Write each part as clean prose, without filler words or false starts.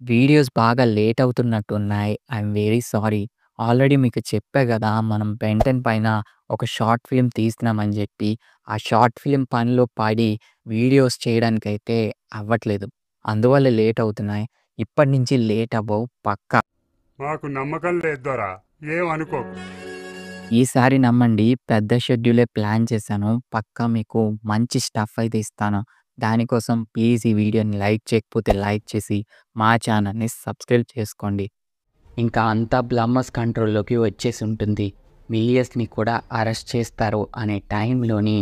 Videos బాగా late అవుతున్నట్టున్నాయి. I'm very sorry. Already మీకు చెప్పా గదా! మనం 'బెన్ 10' పైన ఒక షార్ట్ ఫిల్మ్ తీస్తున్నామని జెప్పి. ఆ షార్ట్ ఫిల్మ్ పనిలో పడి వీడియోస్ చేయడానికైతే అవ్వట్లేదు. అందువల్ల లేట్ అవుతున్నాయి. ఇప్పటి నుంచి లేట్ అవ్వవు పక్కా. మాకు నమ్మకం లేదు దొరా, ఏం అనుకోకు. ఈసారి నమ్మండి, పెద్ద షెడ్యూలే ప్లాన్ చేశాను. పక్కా మీకు మంచి స్టఫ్ అయితే ఇస్తాను. దానికోసం ప్లీజ్ ఈ వీడియోని లైక్ చేయకపోతే లైక్ చేసి మా ఛానల్‌ని సబ్స్క్రైబ్ చేసుకోండి. ఇంకా అంతా బ్లమ్మర్స్ కంట్రోల్‌లోకి వచ్చేసి ఉంటుంది. మిలియస్‌ని కూడా అరెస్ట్ చేస్తారు అనే టైంలోని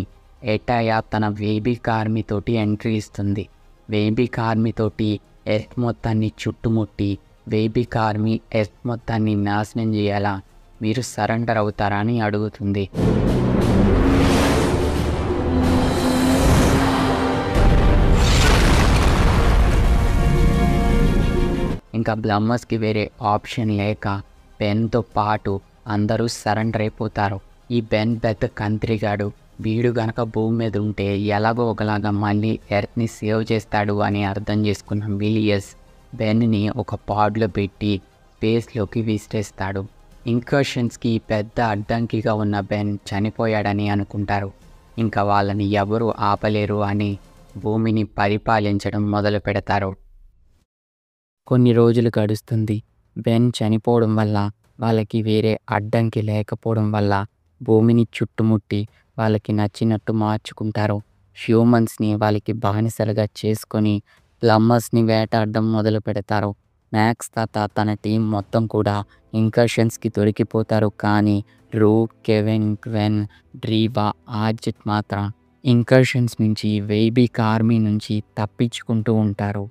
ఎటాయా తన వేబిక్ ఆర్మీతోటి ఎంట్రీ ఇస్తుంది. వేబిక్ ఆర్మీతోటి ఎర్త్ మొత్తాన్ని చుట్టుముట్టి వేబిక్ ఆర్మీ ఎర్త్ మొత్తాన్ని నాశనం చేయాలా, మీరు సరెండర్ అవుతారా అని అడుగుతుంది. ఇంకా బ్లమ్మర్స్కి వేరే ఆప్షన్ లేక బెన్తో పాటు అందరూ సరెండర్ అయిపోతారు. ఈ బెన్ పెద్ద కంత్రిగాడు, వీడు గనక భూమి మీద ఉంటే ఎలాగో ఒకలాగా మళ్ళీ ఎర్త్ని సేవ్ చేస్తాడు అని అర్థం చేసుకున్న మిలియస్ బెన్ని ఒక పాడ్లో పెట్టి స్పేస్లోకి విసిరేస్తాడు. ఇంకర్షన్స్కి పెద్ద అడ్డంకిగా ఉన్న బెన్ చనిపోయాడని అనుకుంటారు. ఇంకా వాళ్ళని ఎవరు ఆపలేరు అని భూమిని పరిపాలించడం మొదలు పెడతారు. కొన్ని రోజులు గడుస్తుంది. బెన్ చనిపోవడం వల్ల, వాళ్ళకి వేరే అడ్డంకి లేకపోవడం వల్ల భూమిని చుట్టుముట్టి వాళ్ళకి నచ్చినట్టు మార్చుకుంటారు. హ్యూమన్స్ని వాళ్ళకి బానిసలుగా చేసుకొని బ్లమ్మర్స్ని వేటాడడం మొదలు పెడతారు. మ్యాక్స్ తాత తన టీం మొత్తం కూడా ఇంకర్షన్స్కి దొరికిపోతారు. కానీ రూ, కెవిన్, గ్వెన్, డ్రీవా, ఆర్జిత్ మాత్రం ఇంకర్షన్స్ నుంచి వేబిక్ ఆర్మీ నుంచి తప్పించుకుంటూ ఉంటారు.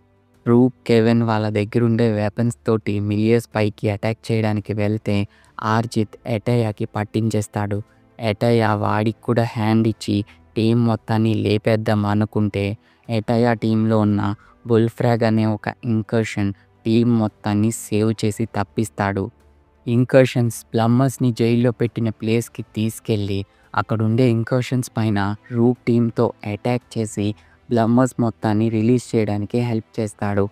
రూ, కెవిన్ వాళ్ళ దగ్గరుండే వెపన్స్ తోటి మిలియస్ పైకి అటాక్ చేయడానికి వెళ్తే ఆర్జిత్ ఎటయాకి పట్టించేస్తాడు. ఎటయా వాడికి కూడా హ్యాండ్ ఇచ్చి టీం మొత్తాన్ని లేపేద్దాం అనుకుంటే ఎటయా టీంలో ఉన్న బుల్ఫ్రాగ్ అనే ఒక ఇంకర్షన్ టీం మొత్తాన్ని సేవ్ చేసి తప్పిస్తాడు. ఇంకర్షన్స్ బ్లమ్మర్స్ని జైల్లో పెట్టిన ప్లేస్కి తీసుకెళ్ళి అక్కడుండే ఇంకర్షన్స్ పైన రూ టీంతో అటాక్ చేసి బ్లమ్మర్స్ మొత్తాన్ని రిలీజ్ చేయడానికి హెల్ప్ చేస్తాడు.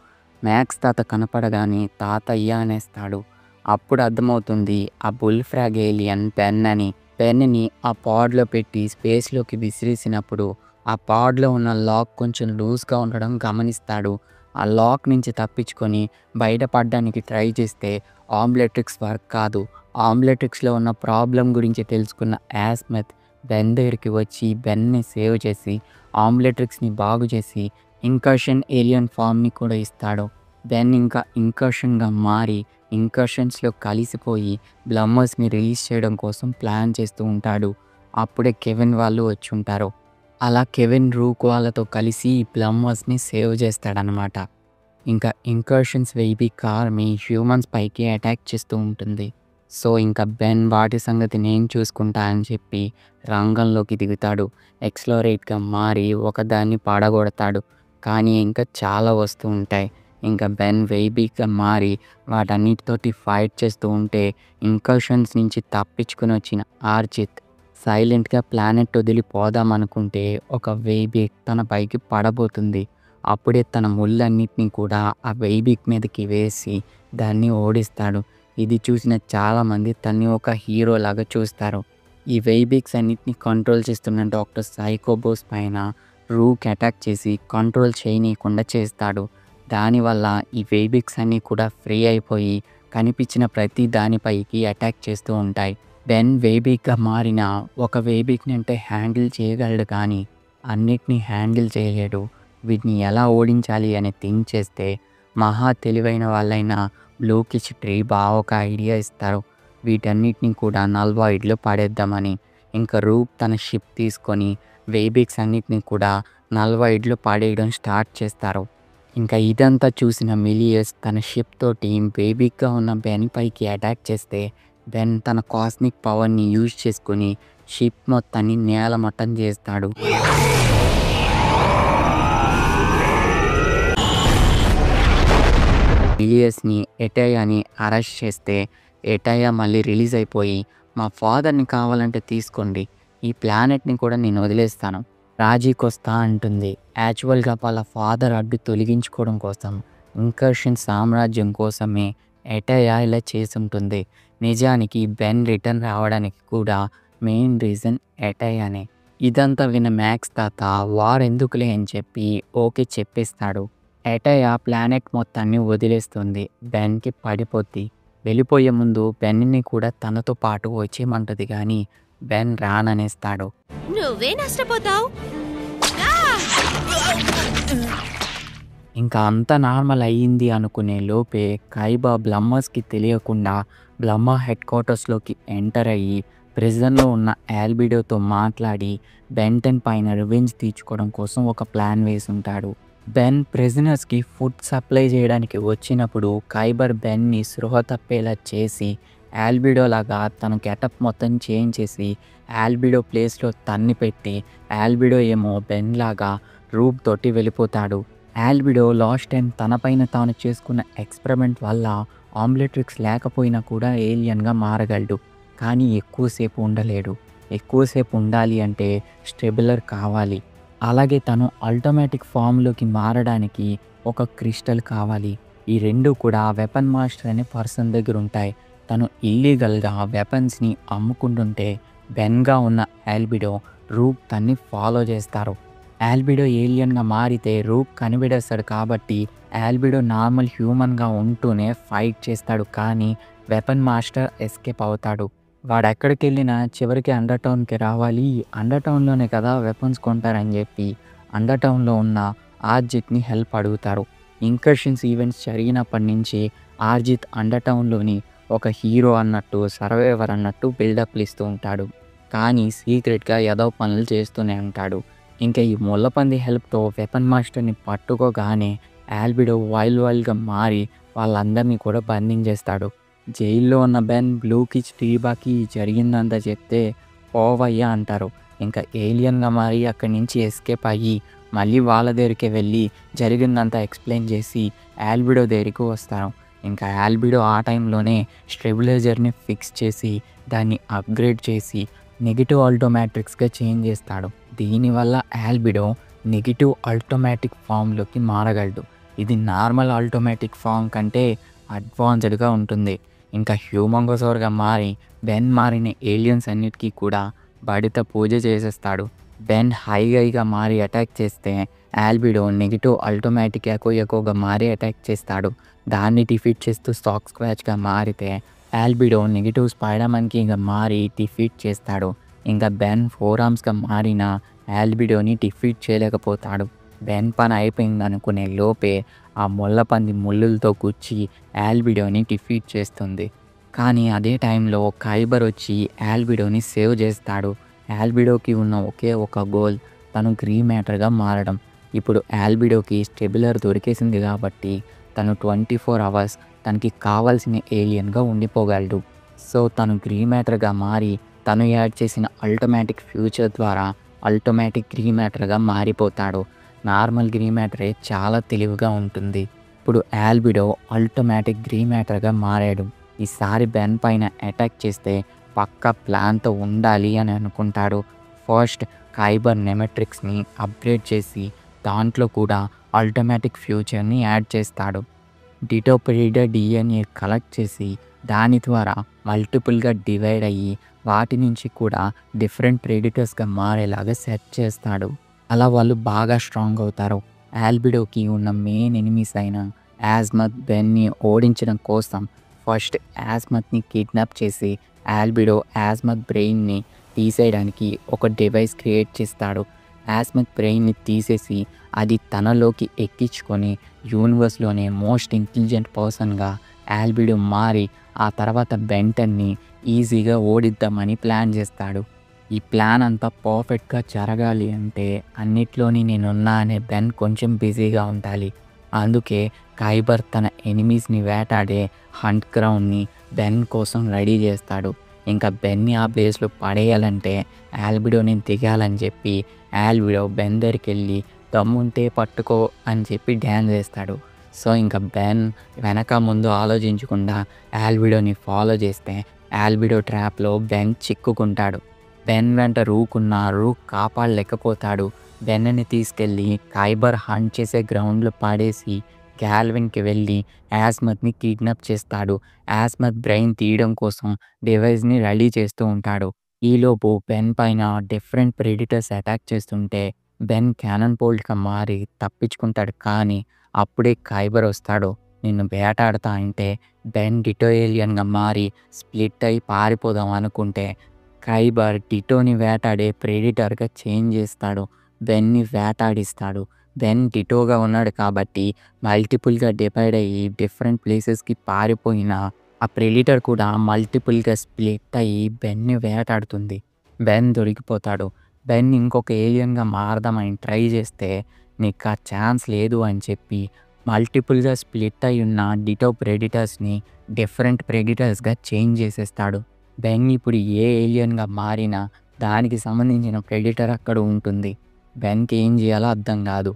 మ్యాక్స్ తాత కనపడగానే తాతయ్య అనేస్తాడు. అప్పుడు అర్థమవుతుంది ఆ బుల్ఫ్రాగ్ ఏలియన్ బెన్ అని. బెన్ని ఆ పాడ్లో పెట్టి స్పేస్లోకి విసిరేసినప్పుడు ఆ పాడ్లో ఉన్న లాక్ కొంచెం లూజ్గా ఉండడం గమనిస్తాడు. ఆ లాక్ నుంచి తప్పించుకొని బయటపడడానికి ట్రై చేస్తే ఆమ్లెట్రిక్స్ వర్క్ కాదు. ఆమ్లెట్రిక్స్లో ఉన్న ప్రాబ్లం గురించి తెలుసుకున్న యాస్మెత్ బెన్ దగ్గరికి వచ్చి బెన్ని సేవ్ చేసి ఆమ్లెట్రిక్స్ని బాగు చేసి ఇంకర్షన్ ఏలియన్ ఫామ్ని కూడా ఇస్తాడు. బెన్ ఇంకా ఇంకర్షన్గా మారి ఇంకర్షన్స్లో కలిసిపోయి బ్లమ్మర్స్ని రిలీజ్ చేయడం కోసం ప్లాన్ చేస్తూ ఉంటాడు. అప్పుడే కెవిన్ వాళ్ళు వచ్చి ఉంటారు. అలా కెవిన్ రూక్ వాళ్ళతో కలిసి బ్లమ్మర్స్ని సేవ్ చేస్తాడనమాట. ఇంకా ఇంకర్షన్స్ వేబిక్ ఆర్మీ హ్యూమన్స్ పైకి అటాక్ చేస్తూ ఉంటుంది. సో ఇంకా బెన్ వాటి సంగతి నేను చూసుకుంటా అని చెప్పి రంగంలోకి దిగుతాడు. ఎక్స్‌లోరేట్‌గా మారి ఒకదాన్ని పడగొడతాడు. కానీ ఇంకా చాలా వస్తూ ఉంటాయి. ఇంకా బెన్ వేబిక్‌గా మారి వాటన్నిటితోటి ఫైట్ చేస్తూ ఉంటే ఇంకర్షన్స్ నుంచి తప్పించుకొని వచ్చిన ఆర్జిత్ సైలెంట్‌గా ప్లానెట్ వదిలి పోదాం అనుకుంటే ఒక వేబిక్ తన పైకి పడబోతుంది. అప్పుడే తన ముళ్ళన్నిటిని కూడా ఆ వేబిక్ మీదకి వేసి దాన్ని ఓడిస్తాడు. ఇది చూసిన చాలామంది తన్ని ఒక హీరోలాగా చూస్తారు. ఈ వేబిక్స్ అన్నిటిని కంట్రోల్ చేస్తున్న డాక్టర్ సైకోబోస్ పైన రూక్ అటాక్ చేసి కంట్రోల్ చేయనీయకుండా చేస్తాడు. దానివల్ల ఈ వేబిక్స్ అన్నీ కూడా ఫ్రీ అయిపోయి కనిపించిన ప్రతి దానిపైకి అటాక్ చేస్తూ ఉంటాయి. బెన్ వేబిక్గా మారిన ఒక వేబిక్ని అంటే హ్యాండిల్ చేయగలడు కానీ అన్నిటినీ హ్యాండిల్ చేయలేడు. వీటిని ఎలా ఓడించాలి అని థింక్ చేస్తే మహా తెలివైన వాళ్ళైన బ్లూకిష్ ట్రీబా ఒక ఐడియా ఇస్తారు. వీటన్నిటిని కూడా నల్వాయిడ్లో పడేద్దామని. ఇంకా రూక్ తన షిప్ తీసుకొని వేబిక్స్ అన్నిటిని కూడా నల్వాయిడ్లో పడేయడం స్టార్ట్ చేస్తారు. ఇంకా ఇదంతా చూసిన మిలియస్ తన షిప్ తోటి వేబిక్గా ఉన్న బెన్ పైకి అటాక్ చేస్తే బెన్ తన కాస్మిక్ పవర్ని యూజ్ చేసుకుని షిప్ మొత్తాన్ని నేలమట్టం చేస్తాడు. మిలియస్ని ఎటయాని అరెస్ట్ చేస్తే ఎటయా మళ్ళీ రిలీజ్ అయిపోయి మా ఫాదర్ని కావాలంటే తీసుకోండి, ఈ ప్లానెట్ని కూడా నేను వదిలేస్తాను, రాజీకొస్తా అంటుంది. యాక్చువల్గా వాళ్ళ ఫాదర్ అడ్డు తొలగించుకోవడం కోసం ఇంకర్షన్ సామ్రాజ్యం కోసమే ఎటయా ఇలా చేసుంటుంది. నిజానికి బెన్ రిటర్న్ రావడానికి కూడా మెయిన్ రీజన్ ఎటయానే. ఇదంతా విన్న మ్యాక్స్ తాత వార్ ఎందుకులే అని చెప్పి ఓకే చెప్పేస్తాడు. ఎటయా ప్లానెట్ మొత్తాన్ని వదిలేస్తుంది. బెన్కి పడిపోద్ది. వెళ్ళిపోయే ముందు బెన్ని కూడా తనతో పాటు వచ్చేయమంటది కానీ బెన్ రాననేస్తాడు. నువ్వే నష్టపోతావు. ఇంకా అంతా నార్మల్ అయ్యింది అనుకునే లోపే కైబా బ్లమ్మర్స్కి తెలియకుండా బ్లమ్మా హెడ్ క్వార్టర్స్లోకి ఎంటర్ అయ్యి ప్రిజన్లో ఉన్న ఆల్బిడోతో మాట్లాడి బెన్ పైన రివెంజ్ తీర్చుకోవడం కోసం ఒక ప్లాన్ వేసుంటాడు. బెన్ ప్రిజనర్స్కి ఫుడ్ సప్లై చేయడానికి వచ్చినప్పుడు కైబర్ బెన్ని స్పృహ తప్పేలా చేసి ఆల్బిడో లాగా తన గెటప్ మొత్తం చేంజ్ చేసి ఆల్బిడో ప్లేస్లో తన్ని పెట్టి ఆల్బిడో ఏమో బెన్ లాగా రూప్ తోటి వెళ్ళిపోతాడు. ఆల్బిడో లాస్ట్ టైం తనపైన తాను చేసుకున్న ఎక్స్పెరిమెంట్ వల్ల ఆమ్లెట్రిక్స్ లేకపోయినా కూడా ఏలియన్గా మారగలడు. కానీ ఎక్కువసేపు ఉండలేడు. ఎక్కువసేపు ఉండాలి అంటే స్టెబులర్ కావాలి. అలాగే తను ఆటోమేటిక్ ఫామ్లోకి మారడానికి ఒక క్రిస్టల్ కావాలి. ఈ రెండు కూడా వెపన్ మాస్టర్ అనే పర్సన్ దగ్గర ఉంటాయి. తను ఇల్లీగల్గా వెపన్స్ని అమ్ముకుంటుంటే బెన్గా ఉన్న ఆల్బిడో రూప్ తన్ని ఫాలో చేస్తారు. ఆల్బిడో ఏలియన్గా మారితే రూప్ కనిపెడేస్తాడు కాబట్టి ఆల్బిడో నార్మల్ హ్యూమన్గా ఉంటూనే ఫైట్ చేస్తాడు. కానీ వెపన్ మాస్టర్ ఎస్కేప్ అవుతాడు. వాడు ఎక్కడికి వెళ్ళినా చివరికి అండర్ టౌన్కి రావాలి. అండర్ టౌన్లోనే కదా వెపన్స్ కొంటారని చెప్పి అండర్ టౌన్లో ఉన్న ఆర్జిత్ని హెల్ప్ అడుగుతారు. ఇంకర్షన్స్ ఈవెంట్స్ జరిగినప్పటి నుంచి ఆర్జిత్ అండర్ టౌన్లోని ఒక హీరో అన్నట్టు సర్వైవర్ అన్నట్టు బిల్డప్లు ఇస్తూ ఉంటాడు. కానీ సీక్రెట్గా ఏదో పనులు చేస్తూనే ఉంటాడు. ఇంకా ఈ ముళ్ళపంది హెల్ప్తో వెపన్ మాస్టర్ని పట్టుకోగానే ఆల్బిడో వైల్డ్గా మారి వాళ్ళందరినీ కూడా బంధించేస్తాడు. జైల్లో ఉన్న బెన్ బ్లూకి స్టీబాకి జరిగిందంతా చెప్తే పోవయ్యా అంటారు. ఇంకా ఏలియన్గా మారి అక్కడి నుంచి ఎస్కేప్ అయ్యి మళ్ళీ వాళ్ళ దగ్గరికి వెళ్ళి జరిగిందంతా ఎక్స్ప్లెయిన్ చేసి ఆల్బిడో దగ్గరికి వస్తారు. ఇంకా ఆల్బిడో ఆ టైంలోనే స్టెబిలైజర్ని ఫిక్స్ చేసి దాన్ని అప్గ్రేడ్ చేసి నెగిటివ్ ఆటోమేటిక్స్గా చేంజ్ చేస్తాడు. దీనివల్ల ఆల్బిడో నెగిటివ్ ఆటోమేటిక్ ఫామ్లోకి మారగలడు. ఇది నార్మల్ ఆటోమేటిక్ ఫామ్ కంటే అడ్వాన్స్డ్గా ఉంటుంది. ఇంకా హ్యూమంగోసోర్గా మారి బెన్ మారిన ఏలియన్స్ అన్నిటికీ కూడా బడిత పూజ చేసేస్తాడు. బెన్ హైగా మారి అటాక్ చేస్తే ఆల్బిడో నెగిటివ్ ఆటోమేటిక్ ఎక్కువగా మారి అటాక్ చేస్తాడు. దాన్ని డిఫీట్ చేస్తూ స్టాక్ స్క్వాచ్గా మారితే ఆల్బిడో నెగిటివ్ స్పైడర్మన్కిగా మారి డిఫీట్ చేస్తాడు. ఇంకా బెన్ 4 ఆర్మ్స్గా మారిన ఆల్బిడోని డిఫీట్ చేయలేకపోతాడు. బెన్ పని అయిపోయింది అనుకునే లోపే ఆ ముళ్ళపంది ముళ్ళులతో గుచ్చి ఆల్బిడోని డిఫీట్ చేస్తుంది. కానీ అదే టైంలో కైబర్ వచ్చి ఆల్బిడోని సేవ్ చేస్తాడు. ఆల్బిడోకి ఉన్న ఒకే ఒక గోల్ తను గ్రీన్ మ్యాటర్గా మారడం. ఇప్పుడు ఆల్బిడోకి స్టెబులర్ దొరికేసింది కాబట్టి తను 24 అవర్స్ తనకి కావాల్సిన ఏలియన్గా ఉండిపోగలడు. సో తను గ్రీన్ మ్యాటర్గా మారి తను యాడ్ చేసిన ఆటోమేటిక్ ఫ్యూచర్ ద్వారా ఆటోమేటిక్ గ్రీన్ మ్యాటర్గా మారిపోతాడు. నార్మల్ గ్రీన్ మ్యాటరే చాలా తెలివిగా ఉంటుంది. ఇప్పుడు ఆల్బిడో ఆటోమేటిక్ గ్రీన్ మ్యాటర్గా మారాడు. ఈసారి బెన్ పైన అటాక్ చేస్తే పక్కా ప్లాన్తో ఉండాలి అని అనుకుంటాడు. ఫస్ట్ కైబర్ నెమెట్రిక్స్ని అప్గ్రేడ్ చేసి దాంట్లో కూడా ఆటోమేటిక్ ఫ్యూచర్ని యాడ్ చేస్తాడు. డిటో ప్రెడిటర్ డిఎన్ఏ కలెక్ట్ చేసి దాని ద్వారా మల్టిపుల్గా డివైడ్ అయ్యి వాటి నుంచి కూడా డిఫరెంట్ ప్రెడిటర్స్గా మారేలాగా సెట్ చేస్తాడు. అలా వాళ్ళు బాగా స్ట్రాంగ్ అవుతారు. ఆల్బిడోకి ఉన్న మెయిన్ ఎనిమీస్ అయిన యాజ్మత్ బెన్ని ఓడించడం కోసం ఫస్ట్ యాజ్మత్ని కిడ్నాప్ చేసి ఆల్బిడో యాజ్మత్ బ్రెయిన్ని తీసేయడానికి ఒక డివైస్ క్రియేట్ చేస్తాడు. యాజ్మత్ బ్రెయిన్ని తీసేసి అది తనలోకి ఎక్కించుకొని యూనివర్స్లోనే మోస్ట్ ఇంటెలిజెంట్ పర్సన్గా ఆల్బిడో మారి ఆ తర్వాత బెంటన్ని ఈజీగా ఓడిద్దామని ప్లాన్ చేస్తాడు. ఈ ప్లాన్ అంతా పర్ఫెక్ట్గా జరగాలి అంటే అన్నిట్లోని నేనున్నా అనే బెన్ కొంచెం బిజీగా ఉండాలి. అందుకే కైబర్ తన ఎనిమీస్ని వేటాడే హంట్ గ్రౌండ్ని బెన్ కోసం రెడీ చేస్తాడు. ఇంకా బెన్ని ఆ ప్లేస్లో పడేయాలంటే ఆల్బిడోని దిగాలని చెప్పి ఆల్బిడో బెన్ దగ్గరికి వెళ్ళి దమ్ముంటే పట్టుకో అని చెప్పి డ్యాన్స్ చేస్తాడు. సో ఇంకా బెన్ వెనక ముందు ఆలోచించకుండా ఆల్బిడోని ఫాలో చేస్తే ఆల్బిడో ట్రాప్లో బెన్ చిక్కుకుంటాడు. బెన్ వెంట రూకున్న రూక్ కాపాడలేకపోతాడు. బెన్ని తీసుకెళ్ళి కైబర్ హంట్ చేసే గ్రౌండ్లో పడేసి క్యాల్విన్కి వెళ్ళి యాస్మత్ని కిడ్నాప్ చేస్తాడు. యాస్మత్ బ్రెయిన్ తీయడం కోసం డివైస్ని రెడీ చేస్తూ ఉంటాడు. ఈలోపు బెన్ పైన డిఫరెంట్ ప్రెడిటర్స్ అటాక్ చేస్తుంటే బెన్ క్యానన్ బోల్ట్గా మారి తప్పించుకుంటాడు. కానీ అప్పుడే ఖైబర్ వస్తాడు. నిన్ను వేటాడతా అంటే బెన్ డిటో ఏలియన్గా మారి స్ప్లిట్ అయి పారిపోదాం అనుకుంటే ఖైబర్ డిటోని వేటాడే ప్రెడిటర్గా చేంజ్ చేస్తాడు. బెన్ని వేటాడిస్తాడు. బెన్ డిటోగా ఉన్నాడు కాబట్టి మల్టిపుల్గా డివైడ్ అయ్యి డిఫరెంట్ ప్లేసెస్కి పారిపోయిన ఆ ప్రెడిటర్ కూడా మల్టిపుల్గా స్ప్లిట్ అయ్యి బెన్ని వేటాడుతుంది. బెన్ దొరికిపోతాడు. బెన్ ఇంకొక ఏలియన్గా మారదామని ట్రై చేస్తే నీకు ఆ ఛాన్స్ లేదు అని చెప్పి మల్టిపుల్గా స్ప్లిట్ అయి ఉన్న డిటో ప్రెడిటర్స్ని డిఫరెంట్ ప్రెడిటర్స్గా చేంజ్ చేసేస్తాడు. బెన్ ఇప్పుడు ఏ ఏలియన్గా మారినా దానికి సంబంధించిన ప్రెడిటర్ అక్కడ ఉంటుంది. బెన్కి ఏం చేయాలో అర్థం కాదు.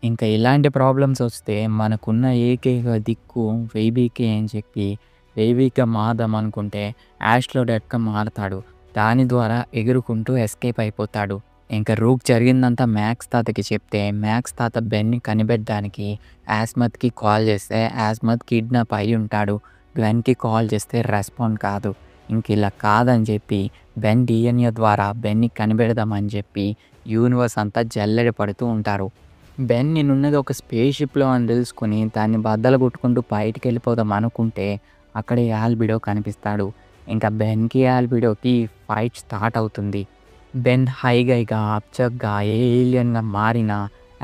ఇంకా ఇలాంటి ప్రాబ్లమ్స్ వస్తే మనకున్న ఏకైక దిక్కు వేబీకే అని చెప్పి వేబీగా మారదాం అనుకుంటే యాష్లోడెట్గా మారతాడు. దాని ద్వారా ఎగురుకుంటూ ఎస్కేప్ అయిపోతాడు. ఇంకా రూక్ జరిగిందంతా మ్యాక్స్ తాతకి చెప్తే మ్యాక్స్ తాత బెన్ని కనిపెట్టడానికి యాస్మత్కి కాల్ చేస్తే యాస్మత్ కిడ్నాప్ అయి ఉంటాడు. బెన్కి కాల్ చేస్తే రెస్పాండ్ కాదు. ఇంక ఇలా కాదని చెప్పి బెన్ డిఎన్ఏ ద్వారా బెన్ని కనిపెడదామని చెప్పి యూనివర్స్ అంతా జల్లెడ పడుతూ ఉంటారు. బెన్ నేనున్నది ఒక స్పేస్ షిప్లో అని తెలుసుకుని దాన్ని బద్దలు కొట్టుకుంటూ బయటికి వెళ్ళిపోదాం అనుకుంటే అక్కడే ఆల్బిడో కనిపిస్తాడు. ఇంకా బెన్కి ఆల్బిడోకి ఫైట్ స్టార్ట్ అవుతుంది. బెన్ హైగా అప్చక్గా ఏలియన్గా మారిన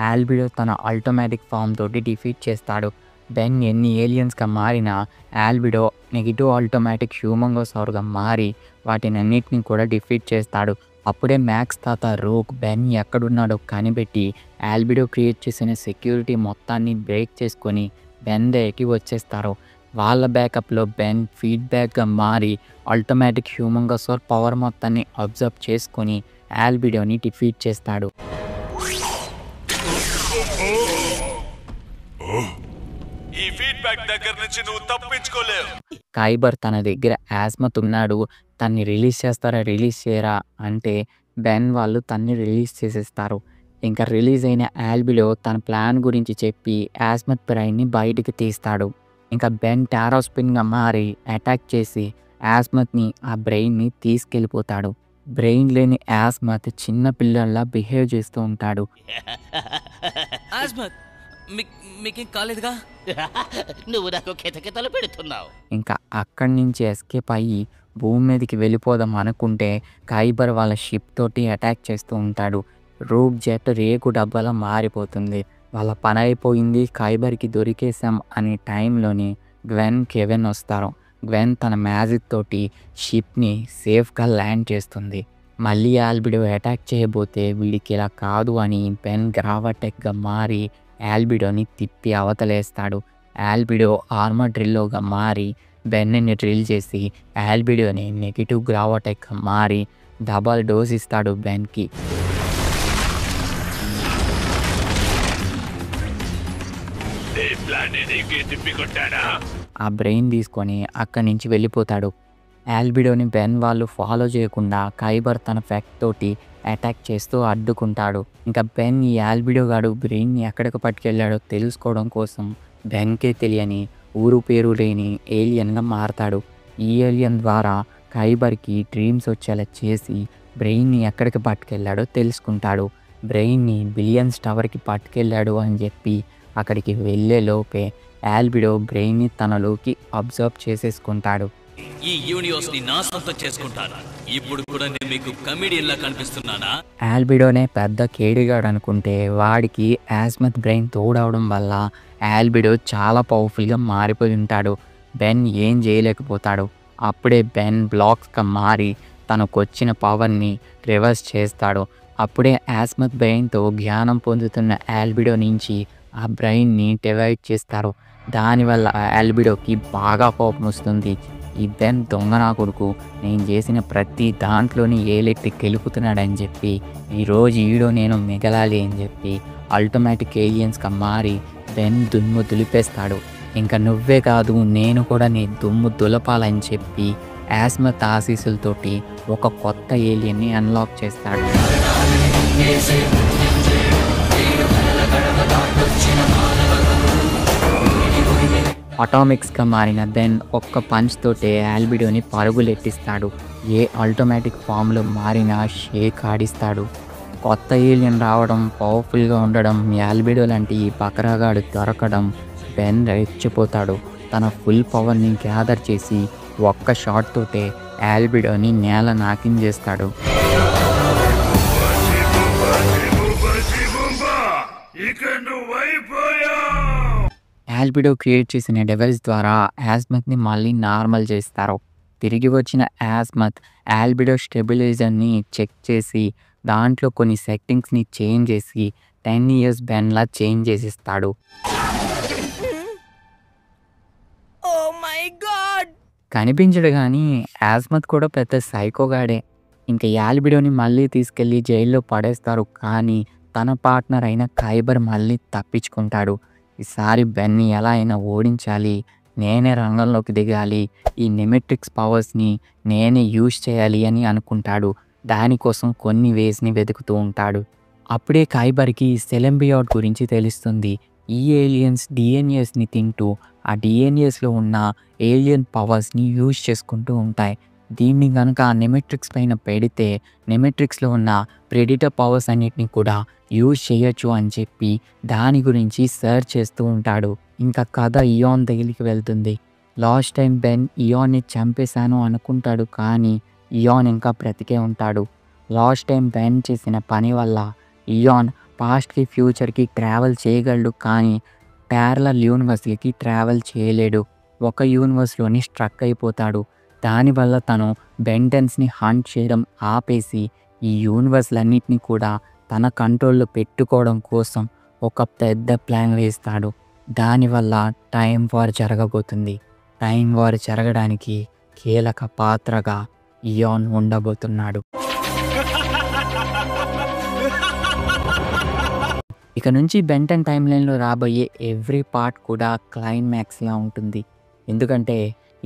ఆల్బిడో తన ఆటోమేటిక్ ఫామ్ తోటి డిఫీట్ చేస్తాడు. బెన్ ఎన్ని ఏలియన్స్గా మారినా ఆల్బిడో నెగిటివ్ ఆటోమేటిక్ హ్యూమంగోసార్గా మారి వాటిని అన్నిటిని కూడా డిఫీట్ చేస్తాడు. అప్పుడే మ్యాక్స్ తాత రూక్ బెన్ ఎక్కడున్నాడో కనిపెట్టి ఆల్బిడో క్రియేట్ చేసిన సెక్యూరిటీ మొత్తాన్ని బ్రేక్ చేసుకొని బెన్ దగ్గరికి వచ్చేస్తారు. వాళ్ళ బ్యాకప్లో బెన్ ఫీడ్బ్యాక్గా మారి ఆటోమేటిక్ హ్యూమంగోసార్ పవర్ మొత్తాన్ని అబ్జర్వ్ చేసుకొని ఆల్బిడోని డిఫీట్ చేస్తాడు. ఈ ఫీడ్బ్యాక్ దగ్గర నుంచి నువ్వు తప్పించుకోలేవు. ఖైబర్ తన దగ్గర యాస్మత్ ఉన్నాడు, తన్ని రిలీజ్ చేస్తారా రిలీజ్ చేయరా అంటే బెన్ వాళ్ళు తన్ని రిలీజ్ చేసేస్తారు. ఇంకా రిలీజ్ అయిన ఆల్బిడో తన ప్లాన్ గురించి చెప్పి యాస్మత్ బ్రెయిన్ని బయటికి తీస్తాడు. ఇంకా బెన్ టారోస్పిన్గా మారి అటాక్ చేసి యాస్మత్ని ఆ బ్రెయిన్ని తీసుకెళ్ళిపోతాడు. బ్రెయిన్ లేని యాస్మత్ చిన్న పిల్లల్లా బిహేవ్ చేస్తూ ఉంటాడు. మీకేం కాలేదుగా? నువ్వు నాకు కితకితలు పెడుతున్నావు. ఇంకా అక్కడి నుంచి ఎస్కేప్ అయ్యి భూమి మీదకి వెళ్ళిపోదాం అనుకుంటే ఖైబర్ వాళ్ళ షిప్ తోటి అటాక్ చేస్తూ ఉంటాడు. రూక్ జెట్ రేకు డబ్బాలా మారిపోతుంది. వాళ్ళ పని అయిపోయింది, ఖైబర్కి దొరికేసాం అనే టైంలోని గ్వెన్ కెవెన్ వస్తారు. గ్వెన్ తన మ్యాజిక్ తోటి షిప్ని సేఫ్గా ల్యాండ్ చేస్తుంది. మళ్ళీ ఆల్బిడో అటాక్ చేయబోతే వీడికి ఇలా కాదు అని బెన్ గ్రావాటెక్గా మారి ఆల్బిడోని తిప్పి అవతలేస్తాడు. ఆల్బిడో ఆర్మర్ డ్రిల్లోగా మారి బెన్ని డ్రిల్ చేసి ఆల్బిడోని నెగిటివ్ గ్రావాటెక్గా మారి డబల్ డోస్ ఇస్తాడు బెన్కి. ఆ బ్రెయిన్ తీసుకొని అక్కడి నుంచి వెళ్ళిపోతాడు. ఆల్బిడోని బెన్ వాళ్ళు ఫాలో చేయకుండా ఖైబర్ తన ఫెక్ట్ తోటి అటాక్ చేస్తూ అడ్డుకుంటాడు. ఇంకా బెన్ ఈ ఆల్బిడో గాడు బ్రెయిన్ని ఎక్కడికి పట్టుకెళ్ళాడో తెలుసుకోవడం కోసం బెన్కే తెలియని ఊరు పేరు లేని ఏలియన్గా మారతాడు. ఈ ఏలియన్ ద్వారా ఖైబర్కి డ్రీమ్స్ వచ్చేలా చేసి బ్రెయిన్ని ఎక్కడికి పట్టుకెళ్ళాడో తెలుసుకుంటాడు. బ్రెయిన్ని బిలియన్స్ టవర్కి పట్టుకెళ్ళాడు అని చెప్పి అక్కడికి వెళ్ళే లోపే ఆల్బిడో బ్రెయిన్ని తనలోకి అబ్జర్వ్ చేసేసుకుంటాడు. ఈ యూనివర్స్ ని నా సొంతం చేసుకుంటాను. ఇప్పుడు కూడా నేను మీకు కమెడియన్ లా కనిపిస్తున్నానా? ఆల్బిడోనే పెద్ద కేడిగాడు అనుకుంటే వాడికి యాస్మత్ బ్రెయిన్ తోడవడం వల్ల ఆల్బిడో చాలా పవర్ఫుల్గా మారిపోయి ఉంటాడు. బెన్ ఏం చేయలేకపోతాడు. అప్పుడే బెన్ బ్లాక్స్గా మారి తనకు వచ్చిన పవర్ని రివర్స్ చేస్తాడు. అప్పుడే యాస్మత్ బ్రెయిన్తో జ్ఞానం పొందుతున్న ఆల్బిడో నుంచి ఆ బ్రెయిన్ని డివైడ్ చేస్తారు. దానివల్ల ఆల్బిడోకి బాగా కోపం వస్తుంది. ఈ బెన్ దొంగ నా కొడుకు, నేను చేసిన ప్రతి దాంట్లోని ఏలెట్టి గెలుపుతున్నాడని చెప్పి ఈరోజు ఈడో నేను మిగలాలి అని చెప్పి ఆటోమేటిక్ ఏలియన్స్గా మారి బెన్ దుమ్ము దులిపేస్తాడు. ఇంకా నువ్వే కాదు నేను కూడా నీ దుమ్ము దులపాలని చెప్పి యాస్మత్ ఆశీస్సులతోటి ఒక కొత్త ఏలియన్ని అన్లాక్ చేస్తాడు. అటామిక్స్గా మారిన బెన్ ఒక్క పంచ్ తోటే ఆల్బిడోని పరుగులెట్టిస్తాడు. ఏ ఆటోమేటిక్ ఫామ్లో మారిన షేక్ ఆడిస్తాడు. కొత్త ఏలియన్ రావడం, పవర్ఫుల్గా ఉండడం, ఆల్బిడో లాంటి ఈ బకరాగాడు దొరకడం బెన్ రెచ్చిపోతాడు. తన ఫుల్ పవర్ని గ్యాదర్ చేసి ఒక్క షాట్ తోటే ఆల్బిడోని నేల నాకించేస్తాడు. ఆల్బిడో క్రియేట్ చేసిన డివైస్ ద్వారా యాస్మత్ని మళ్ళీ నార్మల్ చేస్తారు. తిరిగి వచ్చిన యాస్మత్ ఆల్బిడో స్టెబిలైజర్ని చెక్ చేసి దాంట్లో కొన్ని సెట్టింగ్స్ని చేంజ్ చేసి 10 years బెన్లా చేంజ్ చేసిస్తాడు. కనిపించడు కానీ యాస్మత్ కూడా పెద్ద సైకోగాడే. ఇంకా ఆల్బిడోని మళ్ళీ తీసుకెళ్ళి జైల్లో పడేస్తారు. కానీ తన పార్ట్నర్ అయిన ఖైబర్ మళ్ళీ తప్పించుకుంటాడు. ఈసారి బెన్ని ఎలా అయినా ఓడించాలి, నేనే రంగంలోకి దిగాలి, ఈ నెమెట్రిక్స్ పవర్స్ని నేనే యూజ్ చేయాలి అని అనుకుంటాడు. దానికోసం కొన్ని వేస్ని వెతుకుతూ ఉంటాడు. అప్పుడే ఖైబర్కి సెలెంబియాట్ గురించి తెలుస్తుంది. ఈ ఏలియన్స్ డిఎన్ఏస్ని తింటూ ఆ డిఎన్ఏస్లో ఉన్న ఏలియన్ పవర్స్ని యూజ్ చేసుకుంటూ ఉంటాయి. దీన్ని కనుక ఆ నెమెట్రిక్స్ పైన పెడితే నెమెట్రిక్స్లో ఉన్న ప్రెడిటర్ పవర్స్ అన్నిటిని కూడా యూజ్ చేయొచ్చు అని చెప్పి దాని గురించి సర్చ్ చేస్తూ ఉంటాడు. ఇంకా కథ ఇయాన్ దగ్గరికి వెళ్తుంది. లాస్ట్ టైం బెన్ ఇయాన్ని చంపేశాను అనుకుంటాడు కానీ ఇయాన్ ఇంకా బ్రతికే ఉంటాడు. లాస్ట్ టైం బెన్ చేసిన పని వల్ల ఇయాన్ పాస్ట్కి ఫ్యూచర్కి ట్రావెల్ చేయగలడు కానీ ప్యారలల్ యూనివర్స్కి ట్రావెల్ చేయలేడు. ఒక యూనివర్స్లోని స్ట్రక్ అయిపోతాడు. దానివల్ల తను బెంటెన్స్ని హంట్ చేయడం ఆపేసి ఈ యూనివర్స్లన్నిటినీ కూడా తన కంట్రోల్లో పెట్టుకోవడం కోసం ఒక పెద్ద ప్లాన్ వేస్తాడు. దానివల్ల టైం వార్ జరగబోతుంది. టైం వార్ జరగడానికి కీలక పాత్రగా ఇయాన్ ఉండబోతున్నాడు. ఇక నుంచి బెంటన్ టైం లైన్లో రాబోయే ఎవ్రీ పార్ట్ కూడా క్లైమాక్స్లా ఉంటుంది. ఎందుకంటే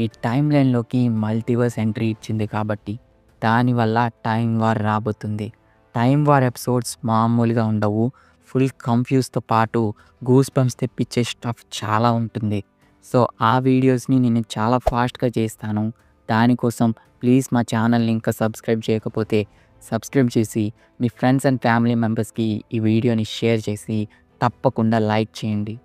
ఈ టైం లైన్లోకి మల్టీవర్స్ ఎంట్రీ ఇచ్చింది కాబట్టి దానివల్ల టైం వార్ రాబోతుంది. టైం వార్ ఎపిసోడ్స్ మామూలుగా ఉండవు. ఫుల్ కన్ఫ్యూజ్తో పాటు గూస్ బంప్స్ తెప్పించే స్టఫ్ చాలా ఉంటుంది. సో ఆ వీడియోస్ని నేను చాలా ఫాస్ట్గా చేస్తాను. దానికోసం ప్లీజ్ మా ఛానల్ని ఇంకా సబ్స్క్రైబ్ చేయకపోతే సబ్స్క్రైబ్ చేసి మీ ఫ్రెండ్స్ అండ్ ఫ్యామిలీ మెంబర్స్కి ఈ వీడియోని షేర్ చేసి తప్పకుండా లైక్ చేయండి.